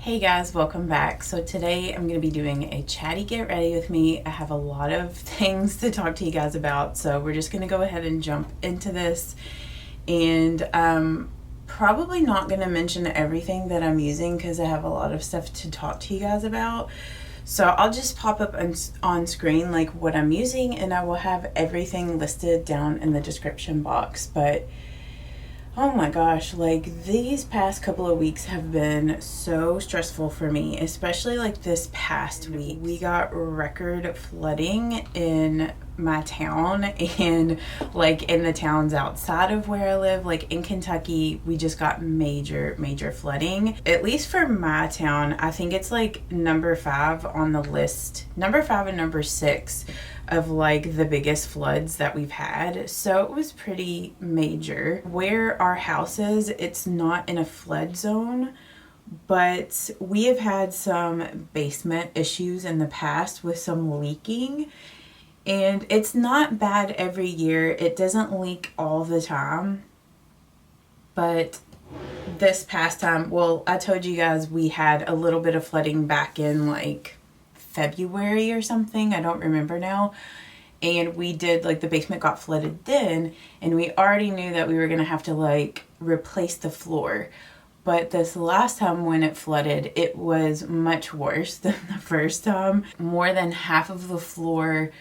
Hey guys, welcome back. So today I'm going to be doing a chatty get ready with me. I have a lot of things to talk to you guys about, so we're just going to go ahead and jump into this. And probably not going to mention everything that I'm using because I have a lot of stuff to talk to you guys about. So I'll just pop up on screen like what I'm using, and I will have everything listed down in the description box. But oh my gosh, like these past couple of weeks have been so stressful for me, especially like this past week. We got record flooding in my town and like in the towns outside of where I live. Like in Kentucky, we just got major flooding. At least for my town, I think it's like number 5 on the list, number 5 and number 6 of like the biggest floods that we've had. So it was pretty major. Where our house is, it's not in a flood zone, but we have had some basement issues in the past with some leaking, and it's not bad every year. It doesn't leak all the time, but this past time, well, I told you guys we had a little bit of flooding back in like February or something, I don't remember now, and we did like the basement got flooded then, and we already knew that we were gonna have to like replace the floor. But this last time when it flooded, it was much worse than the first time. More than half of the floor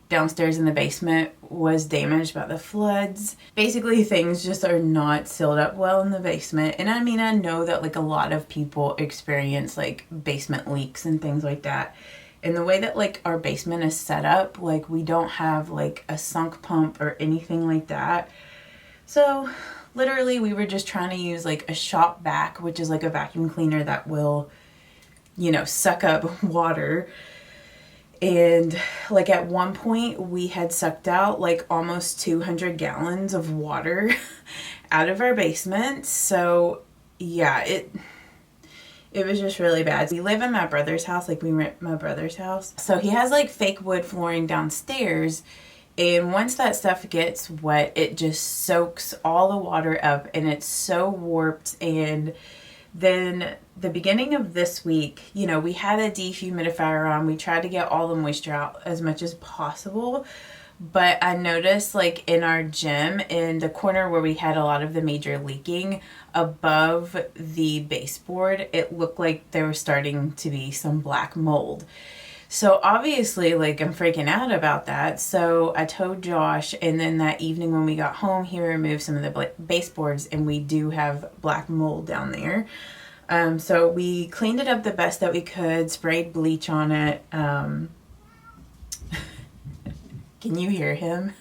downstairs in the basement was damaged by the floods. Basically, things just are not sealed up well in the basement. And I mean, I know that like a lot of people experience like basement leaks and things like that. And the way that like our basement is set up, like we don't have like a sunk pump or anything like that. So literally we were just trying to use like a shop vac, which is like a vacuum cleaner that will, you know, suck up water. And like at one point we had sucked out like almost 200 gallons of water out of our basement. So yeah, it was just really bad. We live in my brother's house, like we rent my brother's house. So he has like fake wood flooring downstairs. And once that stuff gets wet, it just soaks all the water up and it's so warped. And then the beginning of this week, you know, we had a dehumidifier on. We tried to get all the moisture out as much as possible. But I noticed like in our gym, in the corner where we had a lot of the major leaking, above the baseboard, it looked like there was starting to be some black mold. So obviously, like, I'm freaking out about that. So I told Josh, and then that evening when we got home, he removed some of the baseboards, and we do have black mold down there. So we cleaned it up the best that we could, sprayed bleach on it. Can you hear him?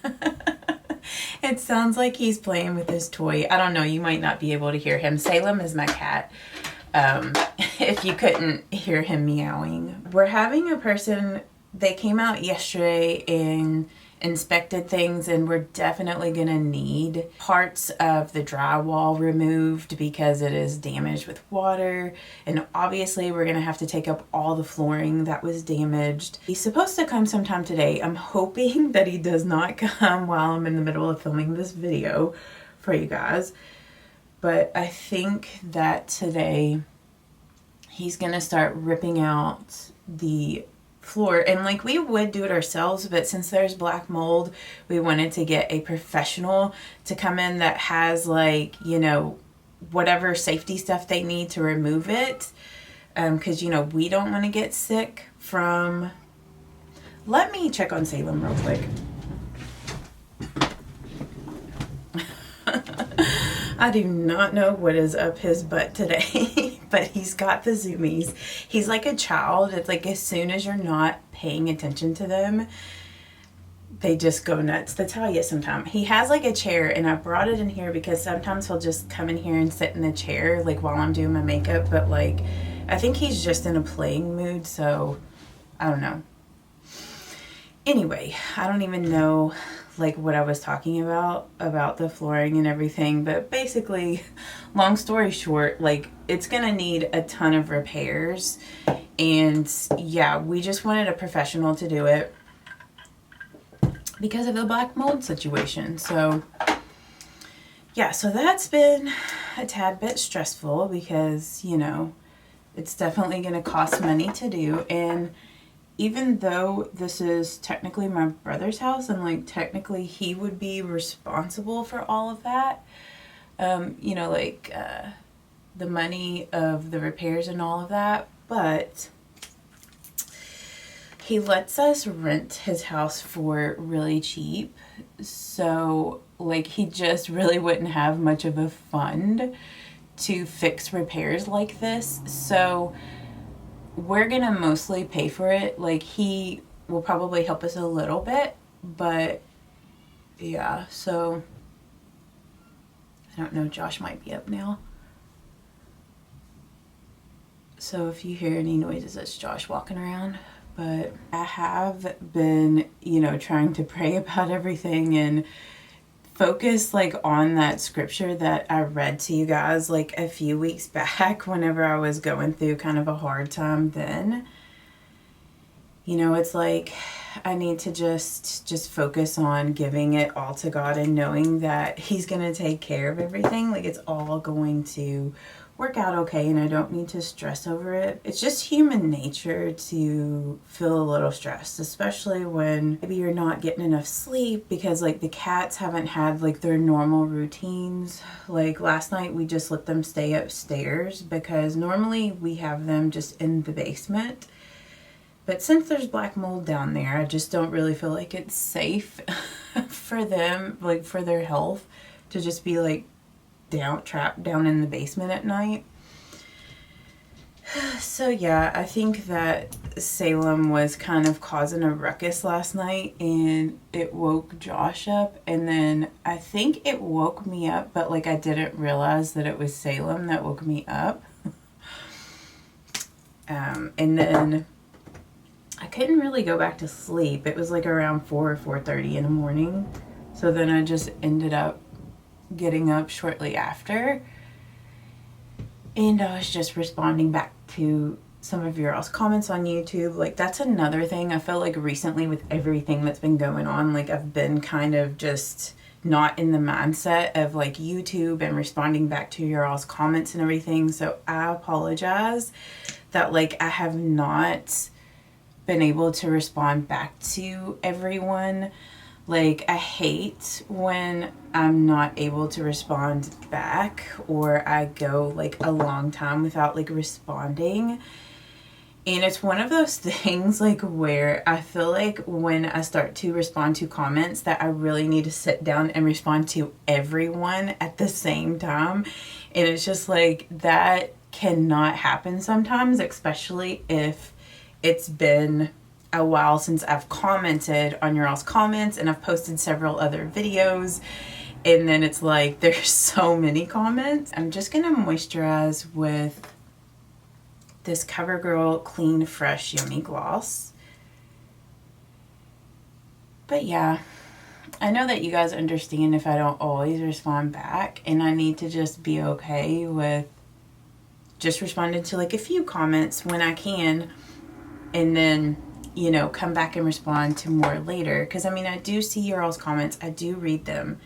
It sounds like he's playing with his toy. I don't know, you might not be able to hear him. Salem is my cat. If you couldn't hear him meowing. We're having a person, they came out yesterday and inspected things, and we're definitely gonna need parts of the drywall removed because it is damaged with water, and obviously we're gonna have to take up all the flooring that was damaged. He's supposed to come sometime today. I'm hoping that he does not come while I'm in the middle of filming this video for you guys. But I think that today he's gonna start ripping out the floor, and like we would do it ourselves, but since there's black mold, we wanted to get a professional to come in that has like, you know, whatever safety stuff they need to remove it, because you know we don't want to get sick from. Let me check on Salem real quick. I do not know what is up his butt today, but he's got the zoomies. He's like a child. It's like as soon as you're not paying attention to them, they just go nuts. That's how he is sometimes. He has like a chair, and I brought it in here because sometimes he'll just come in here and sit in the chair like while I'm doing my makeup, but like I think he's just in a playing mood, so I don't know. Anyway, I don't even know like what I was talking about the flooring and everything, but basically, long story short, like it's gonna need a ton of repairs, and yeah, we just wanted a professional to do it because of the black mold situation. So yeah, so that's been a tad bit stressful because, you know, it's definitely going to cost money to do. And even though this is technically my brother's house and like technically he would be responsible for all of that, you know, like the money of the repairs and all of that, but he lets us rent his house for really cheap. So like he just really wouldn't have much of a fund to fix repairs like this. So we're gonna mostly pay for it. Like he will probably help us a little bit, but yeah, so I don't know, Josh might be up now. So if you hear any noises, that's Josh walking around. But I have been, you know, trying to pray about everything and focus like on that scripture that I read to you guys like a few weeks back whenever I was going through kind of a hard time then. You know, it's like I need to just focus on giving it all to God and knowing that He's going to take care of everything. Like it's all going to work out okay, and I don't need to stress over it. It's just human nature to feel a little stressed, especially when maybe you're not getting enough sleep because like the cats haven't had like their normal routines. Like last night we just let them stay upstairs because normally we have them just in the basement. But since there's black mold down there, I just don't really feel like it's safe for them, like for their health, to just be like trapped down in the basement at night. So yeah, I think that Salem was kind of causing a ruckus last night and it woke Josh up, and then I think it woke me up, but like I didn't realize that it was Salem that woke me up. And then I couldn't really go back to sleep. It was like around 4 or 4:30 in the morning. So then I just ended up getting up shortly after, and I was just responding back to some of your all's comments on YouTube. Like that's another thing I feel like recently with everything that's been going on, like I've been kind of just not in the mindset of like YouTube and responding back to your all's comments and everything. So I apologize that like I have not been able to respond back to everyone. Like, I hate when I'm not able to respond back, or I go like a long time without like responding. And it's one of those things like where I feel like when I start to respond to comments that I really need to sit down and respond to everyone at the same time. And it's just like that cannot happen sometimes, especially if it's been a while since I've commented on your all's comments and I've posted several other videos, and then it's like there's so many comments. I'm just gonna moisturize with this CoverGirl Clean Fresh Yummy Gloss. But yeah, I know that you guys understand if I don't always respond back, and I need to just be okay with just responding to like a few comments when I can, and then, you know, come back and respond to more later. Because I mean, I do see your all's comments, I do read them,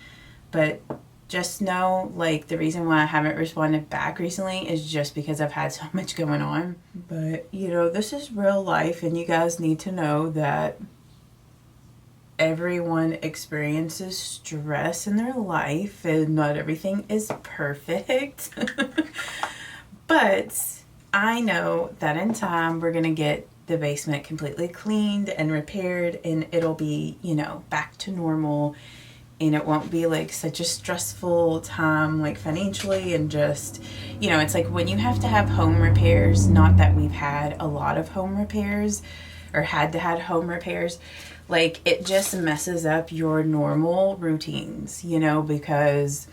but just know like the reason why I haven't responded back recently is just because I've had so much going on. But you know, this is real life, and you guys need to know that everyone experiences stress in their life and not everything is perfect. But I know that in time we're gonna get the basement completely cleaned and repaired, and it'll be, you know, back to normal, and it won't be like such a stressful time like financially. And just, you know, it's like when you have to have home repairs, not that we've had a lot of home repairs or had to have home repairs, like it just messes up your normal routines, you know, because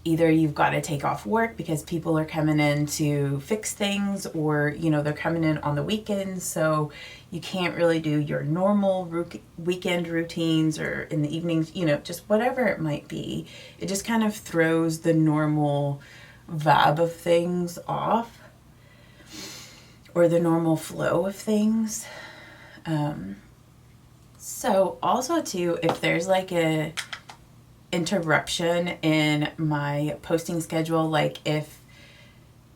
either you've got to take off work because people are coming in to fix things, or, you know, they're coming in on the weekends, so you can't really do your normal weekend routines, or in the evenings, you know, just whatever it might be. It just kind of throws the normal vibe of things off, or the normal flow of things. So also too, if there's like a interruption in my posting schedule, like if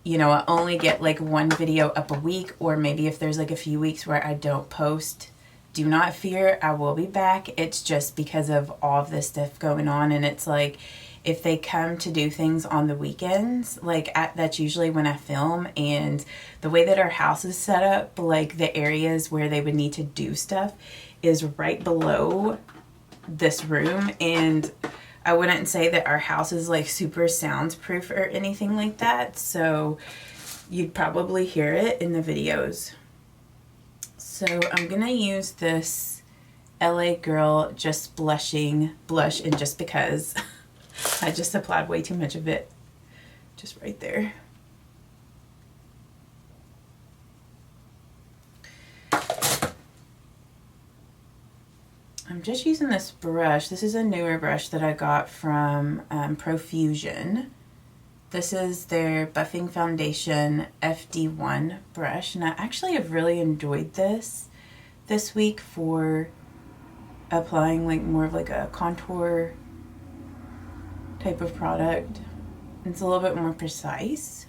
you know, I only get like one video up a week, or maybe if there's like a few weeks where I don't post, do not fear, I will be back. It's just because of all of this stuff going on. And it's like, if they come to do things on the weekends, like that's usually when I film. And the way that our house is set up, like the areas where they would need to do stuff is right below this room. And I wouldn't say that our house is like super soundproof or anything like that. So you'd probably hear it in the videos. So I'm gonna use this LA Girl Just Blushing blush, and just because I just applied way too much of it just right there. I'm just using this brush. This is a newer brush that I got from Profusion. This is their Buffing Foundation FD1 brush, and I actually have really enjoyed this week for applying like more of like a contour type of product. It's a little bit more precise.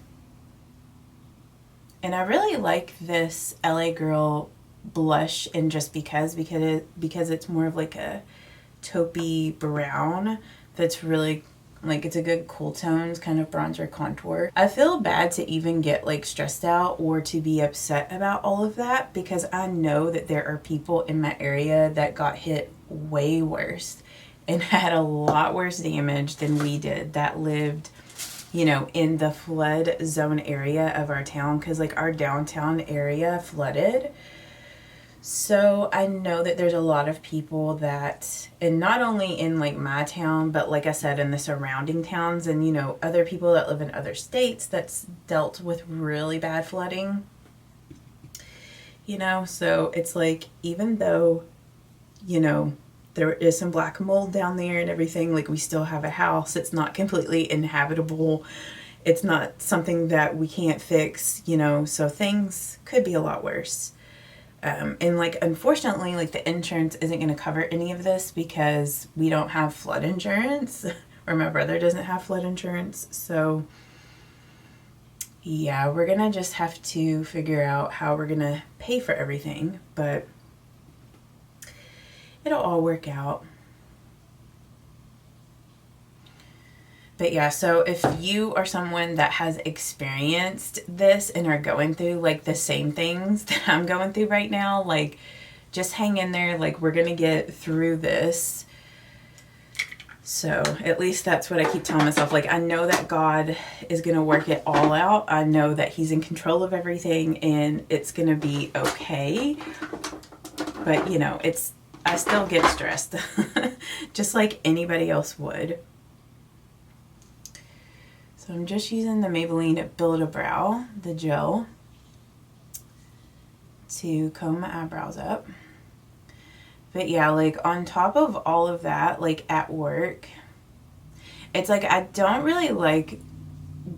And I really like this LA Girl blush, and just because it's more of like a taupey brown that's really like, it's a good cool tones kind of bronzer contour. I feel bad to even get like stressed out or to be upset about all of that, because I know that there are people in my area that got hit way worse and had a lot worse damage than we did, that lived, you know, in the flood zone area of our town, because like our downtown area flooded. So I know that there's a lot of people that, and not only in like my town, but like I said, in the surrounding towns, and you know, other people that live in other states that's dealt with really bad flooding, you know. So it's like, even though, you know, there is some black mold down there and everything, like we still have a house. It's not completely inhabitable. It's not something that we can't fix, you know, so things could be a lot worse. And like, unfortunately, like the insurance isn't going to cover any of this because we don't have flood insurance, or my brother doesn't have flood insurance. So yeah, we're going to just have to figure out how we're going to pay for everything, but it'll all work out. But yeah, so if you are someone that has experienced this and are going through like the same things that I'm going through right now, like just hang in there. Like, we're going to get through this. So at least that's what I keep telling myself. Like, I know that God is going to work it all out. I know that He's in control of everything and it's going to be okay. But you know, I still get stressed just like anybody else would. So I'm just using the Maybelline Build a Brow, the gel, to comb my eyebrows up. But yeah, like on top of all of that, like at work, it's like I don't really like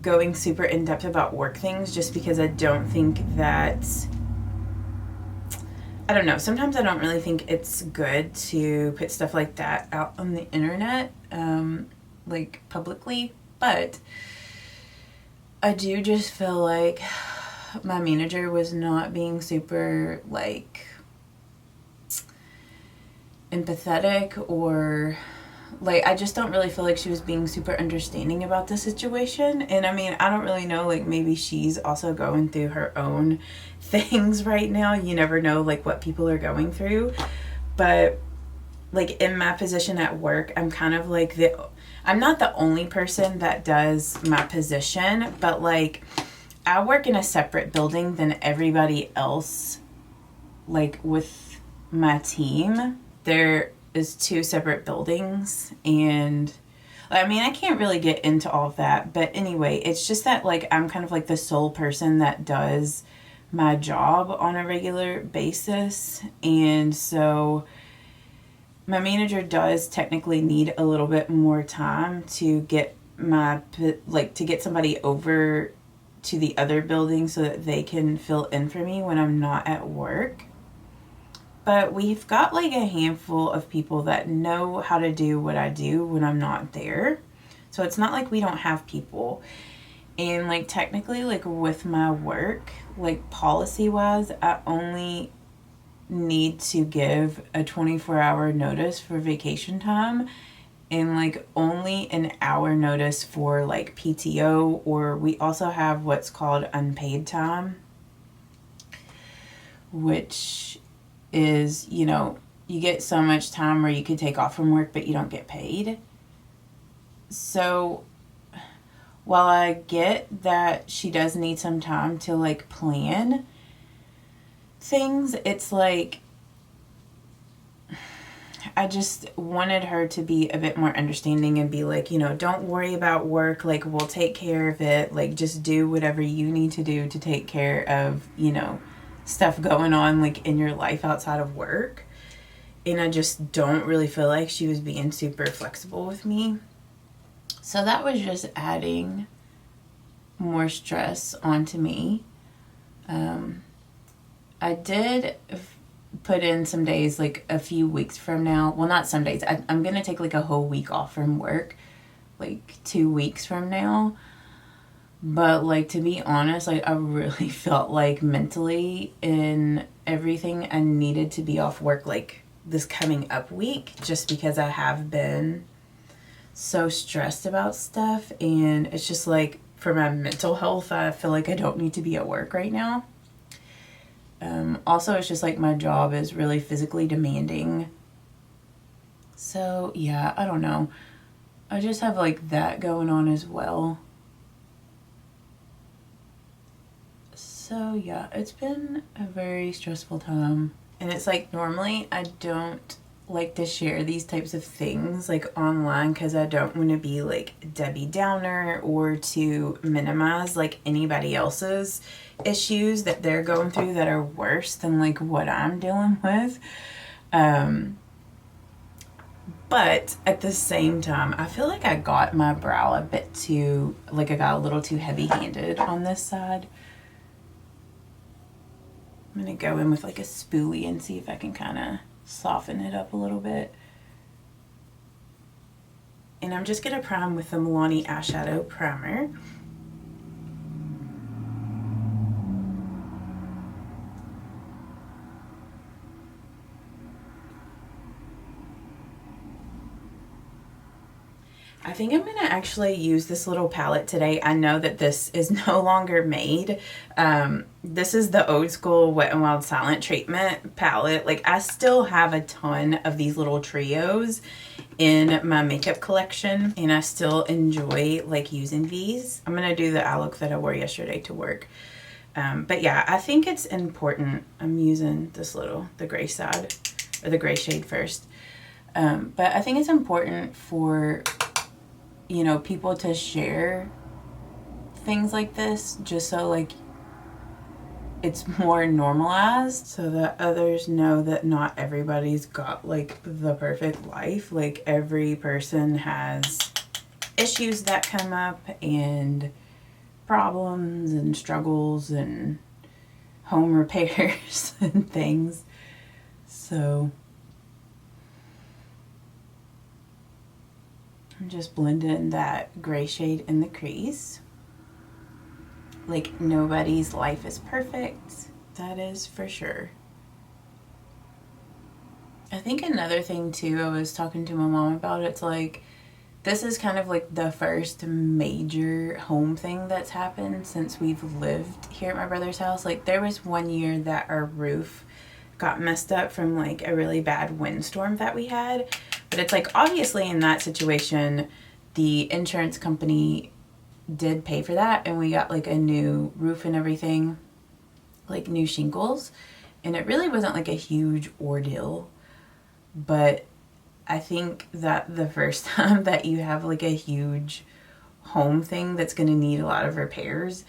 going super in depth about work things, just because I don't think that, I don't know, sometimes I don't really think it's good to put stuff like that out on the internet, like publicly, but I do just feel like my manager was not being super like empathetic, or like, I just don't really feel like she was being super understanding about the situation. And I mean, I don't really know, like maybe she's also going through her own things right now. You never know like what people are going through. But like in my position at work, I'm kind of like I'm not the only person that does my position, but like I work in a separate building than everybody else. Like with my team, there is 2 separate buildings, and I mean, I can't really get into all of that, but anyway, it's just that like I'm kind of like the sole person that does my job on a regular basis. And so my manager does technically need a little bit more time to get to get somebody over to the other building so that they can fill in for me when I'm not at work. But we've got like a handful of people that know how to do what I do when I'm not there. So it's not like we don't have people. And like technically, like with my work, like policy wise, I only need to give a 24-hour notice for vacation time, and like only an hour notice for like PTO, or we also have what's called unpaid time, which is, you know, you get so much time where you could take off from work but you don't get paid. So while I get that she does need some time to like plan things, it's like I just wanted her to be a bit more understanding and be like, you know, don't worry about work, like we'll take care of it, like just do whatever you need to do to take care of, you know, stuff going on like in your life outside of work. And I just don't really feel like she was being super flexible with me. So that was just adding more stress onto me. I did put in some days, like a few weeks from now. Well, not some days. I'm going to take like a whole week off from work, like 2 weeks from now. But like, to be honest, like I really felt like mentally in everything I needed to be off work like this coming up week, just because I have been so stressed about stuff. And it's just like, for my mental health, I feel like I don't need to be at work right now. Also, it's just like my job is really physically demanding. So yeah, I don't know. I just have like that going on as well. So yeah, it's been a very stressful time. And it's like, normally I don't like to share these types of things like online because I don't want to be like Debbie Downer or to minimize like anybody else's issues that they're going through that are worse than like what I'm dealing with. But at the same time, I feel like I got my brow a bit too, like I got a little too heavy-handed on this side. I'm going to go in with like a spoolie and see if I can kind of soften it up a little bit. And I'm just going to prime with the Milani eyeshadow primer. I think I'm going to actually use this little palette today. I know that this is no longer made. This is the old school Wet n Wild Silent Treatment palette. Like, I still have a ton of these little trios in my makeup collection, and I still enjoy like using these. I'm going to do the eye look that I wore yesterday to work. But yeah, I think it's important. I'm using this little, the gray side, or the gray shade first. But I think it's important for, you know, people to share things like this just so like it's more normalized, so that others know that not everybody's got like the perfect life. Like, every person has issues that come up and problems and struggles and home repairs and things. So I'm just blending that gray shade in the crease. Like, nobody's life is perfect. That is for sure. I think another thing too, I was talking to my mom about, it's like, this is kind of like the first major home thing that's happened since we've lived here at my brother's house. Like, there was one year that our roof got messed up from like a really bad windstorm that we had. But it's like, obviously in that situation, the insurance company did pay for that, and we got like a new roof and everything, like new shingles, and it really wasn't like a huge ordeal. But I think that the first time that you have like a huge home thing that's going to need a lot of repairs,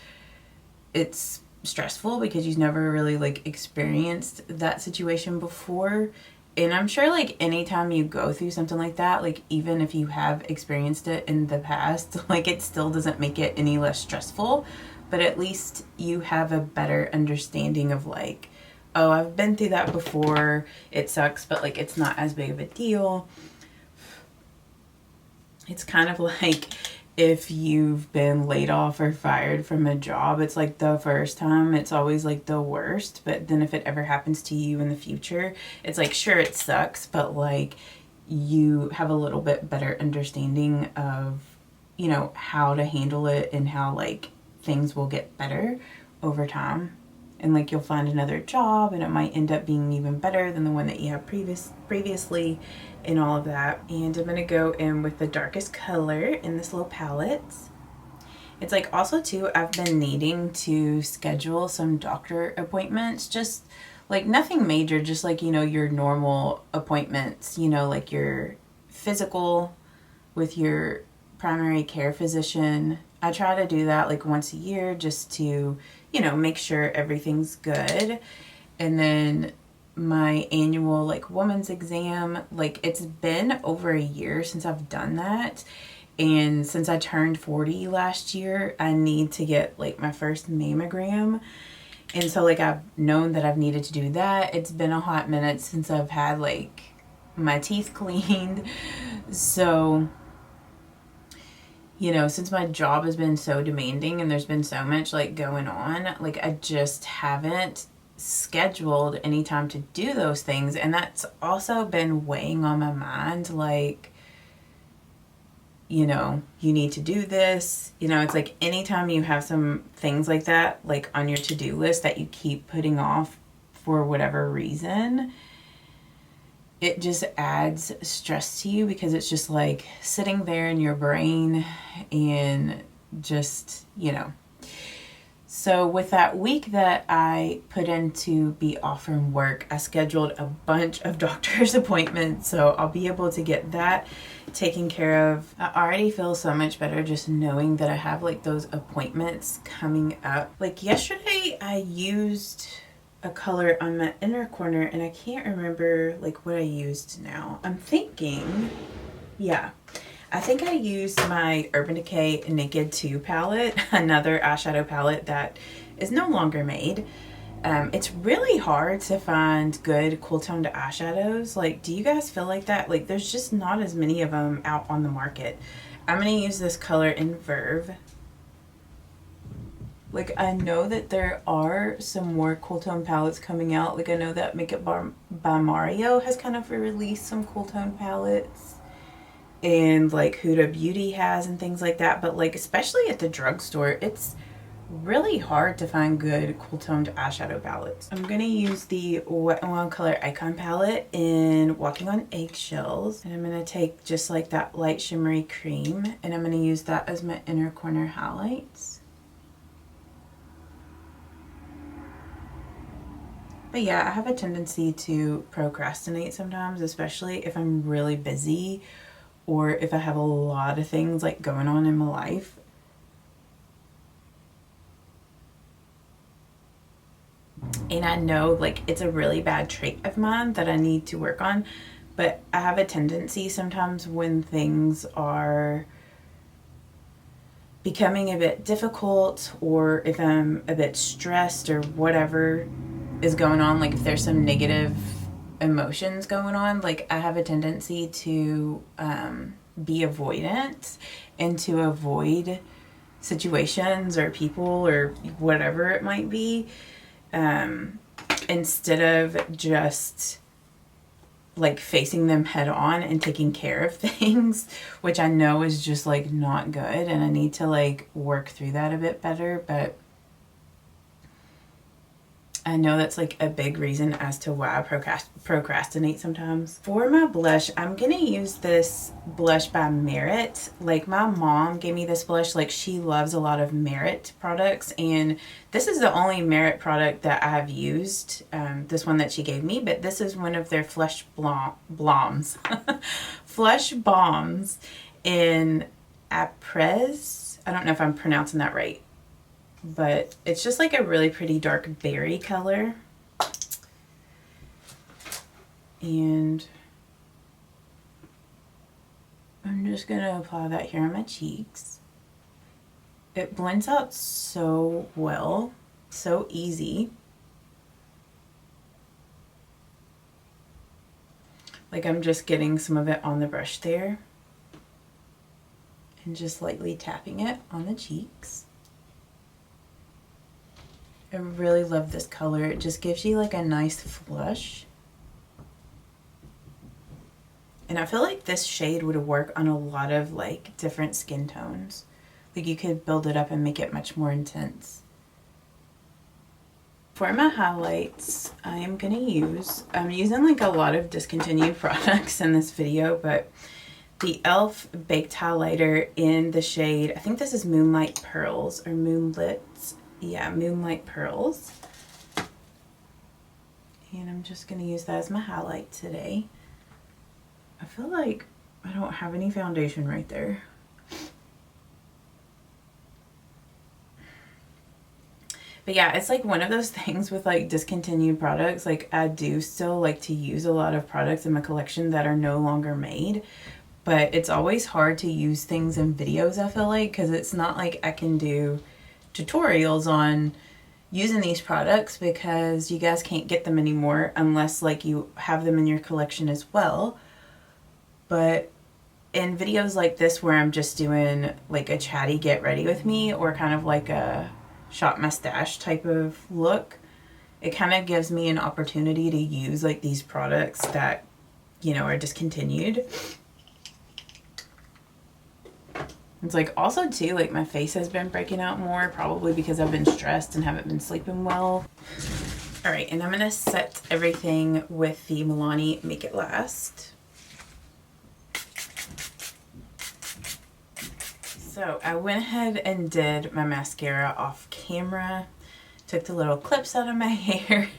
it's stressful because you've never really like experienced that situation before. And I'm sure like anytime you go through something like that, like even if you have experienced it in the past, like it still doesn't make it any less stressful, but at least you have a better understanding of like, oh, I've been through that before, it sucks, but like it's not as big of a deal. It's kind of like if you've been laid off or fired from a job, it's like the first time, it's always like the worst. But then if it ever happens to you in the future, it's like, sure, it sucks, but like you have a little bit better understanding of, you know, how to handle it and how like things will get better over time. And like you'll find another job and it might end up being even better than the one that you have previously and all of that. And I'm gonna go in with the darkest color in this little palette. It's like also too, I've been needing to schedule some doctor appointments, just like nothing major, just like, you know, your normal appointments, you know, like your physical with your primary care physician. I try to do that like once a year just to, you know, make sure everything's good. And then my annual like woman's exam, like it's been over a year since I've done that. And since I turned 40 last year, I need to get like my first mammogram. And so like I've known that I've needed to do that. It's been a hot minute since I've had like my teeth cleaned. So, you know, since my job has been so demanding and there's been so much like going on, like I just haven't scheduled any time to do those things. And that's also been weighing on my mind, like, you know, you need to do this. You know, it's like anytime you have some things like that, like on your to-do list that you keep putting off for whatever reason, it just adds stress to you because it's just like sitting there in your brain and just, you know. So with that week that I put in to be off from work, I scheduled a bunch of doctor's appointments. So I'll be able to get that taken care of. I already feel so much better just knowing that I have like those appointments coming up. Like yesterday I used a color on my inner corner and I can't remember like what I used now. I'm thinking, yeah, I think I used my Urban Decay Naked 2 palette, another eyeshadow palette that is no longer made. It's really hard to find good cool toned eyeshadows. Like, do you guys feel like that? Like, there's just not as many of them out on the market. I'm going to use this color in Verve. Like, I know that there are some more cool tone palettes coming out. Like, I know that Makeup by Mario has kind of released some cool tone palettes. And, like, Huda Beauty has and things like that. But, like, especially at the drugstore, it's really hard to find good cool toned eyeshadow palettes. I'm going to use the Wet n Wild Color Icon palette in Walking on Eggshells. And I'm going to take just like that light shimmery cream. And I'm going to use that as my inner corner highlights. But yeah, I have a tendency to procrastinate sometimes, especially if I'm really busy or if I have a lot of things like going on in my life. And I know like it's a really bad trait of mine that I need to work on, but I have a tendency sometimes when things are becoming a bit difficult or if I'm a bit stressed or whatever is going on, like if there's some negative emotions going on, like I have a tendency to be avoidant and to avoid situations or people or whatever it might be, instead of just like facing them head on and taking care of things, which I know is just like not good and I need to like work through that a bit better. But I know that's like a big reason as to why I procrastinate sometimes. For my blush, I'm gonna use this blush by Merit. Like my mom gave me this blush. Like she loves a lot of Merit products, and this is the only Merit product that I have used. This one that she gave me, but this is one of their Flush Bombs. Flush Bombs in Aprés. I don't know if I'm pronouncing that right, but it's just like a really pretty dark berry color. And I'm just gonna apply that here on my cheeks. It blends out so well, so easy. Like I'm just getting some of it on the brush there and just lightly tapping it on the cheeks. I really love this color. It just gives you like a nice flush. And I feel like this shade would work on a lot of like different skin tones. Like you could build it up and make it much more intense. For my highlights, I'm using like a lot of discontinued products in this video, but the e.l.f. Baked Highlighter in the shade, I think this is Moonlight Pearls or Moonlit. Yeah, Moonlight Pearls. And I'm just going to use that as my highlight today. I feel like I don't have any foundation right there. But yeah, it's like one of those things with like discontinued products. Like I do still like to use a lot of products in my collection that are no longer made. But it's always hard to use things in videos, I feel like, because it's not like I can do tutorials on using these products because you guys can't get them anymore unless like you have them in your collection as well. But in videos like this where I'm just doing like a chatty get ready with me or kind of like a shop my stash type of look, it kind of gives me an opportunity to use like these products that, you know, are discontinued. It's like also too, like my face has been breaking out more, probably because I've been stressed and haven't been sleeping well. All right, and I'm gonna set everything with the Milani Make It Last. So I went ahead and did my mascara off camera, took the little clips out of my hair,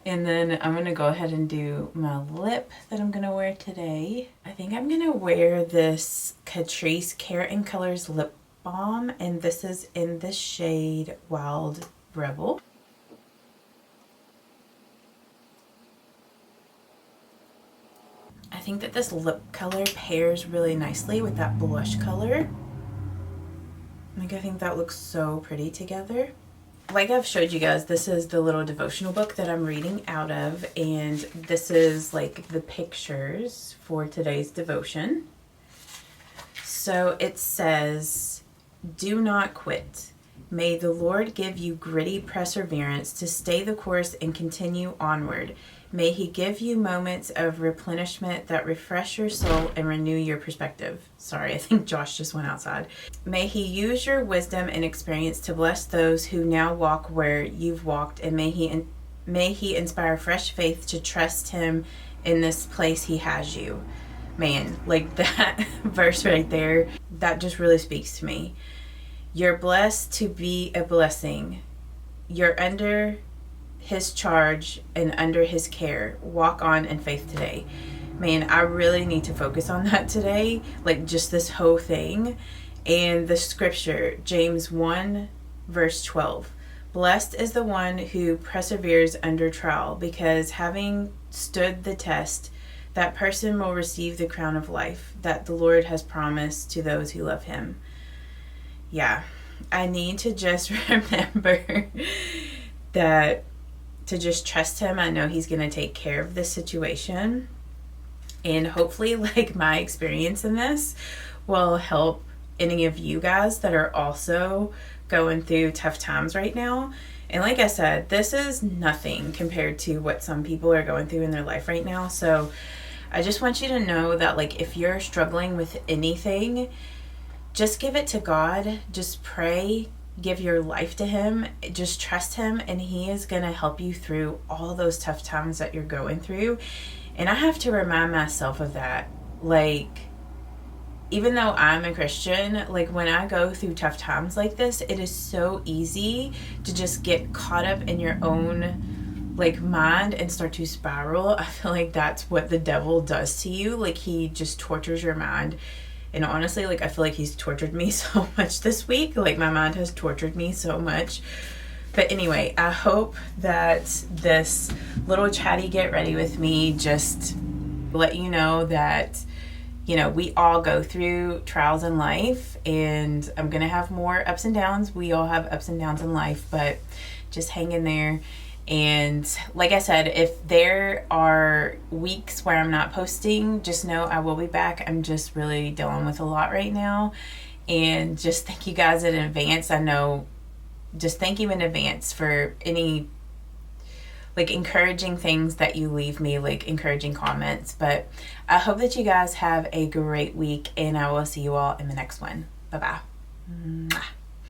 and then I'm going to go ahead and do my lip that I'm going to wear today. I think I'm going to wear this Catrice Carrot & Colors lip balm, and this is in the shade Wild Rebel. I think that this lip color pairs really nicely with that blush color. Like, I think that looks so pretty together. Like I've showed you guys, this is the little devotional book that I'm reading out of, and this is like the pictures for today's devotion. So it says, "Do not quit. May the Lord give you gritty perseverance to stay the course and continue onward. May He give you moments of replenishment that refresh your soul and renew your perspective." Sorry, I think Josh just went outside. "May He use your wisdom and experience to bless those who now walk where you've walked, and may He inspire fresh faith to trust Him in this place He has you." Man, like that verse right there, that just really speaks to me. You're blessed to be a blessing. You're under His charge and under His care. Walk on in faith today. Man, I really need to focus on that today, like just this whole thing. And the scripture, James 1 verse 12, "Blessed is the one who perseveres under trial, because having stood the test, that person will receive the crown of life that the Lord has promised to those who love Him." Yeah, I need to just remember that, to just trust Him. I know He's going to take care of this situation. And hopefully, like, my experience in this will help any of you guys that are also going through tough times right now. And like I said, this is nothing compared to what some people are going through in their life right now. So I just want you to know that, like, if you're struggling with anything, just give it to God. Just pray. Give your life to Him. Just trust Him, and He is going to help you through all those tough times that you're going through. And I have to remind myself of that. Like, even though I'm a Christian, like, when I go through tough times like this, it is so easy to just get caught up in your own, like, mind and start to spiral. I feel like that's what the devil does to you. Like, he just tortures your mind. And honestly, like, I feel like he's tortured me so much this week. Like, my mind has tortured me so much. But anyway, I hope that this little chatty get ready with me just let you know that, you know, we all go through trials in life, and I'm going to have more ups and downs. We all have ups and downs in life, but just hang in there. And like I said, if there are weeks where I'm not posting, just know I will be back. I'm just really dealing with a lot right now. And just thank you guys in advance. I know, just thank you in advance for any like encouraging things that you leave me, like encouraging comments. But I hope that you guys have a great week, and I will see you all in the next one. Bye-bye. Mwah.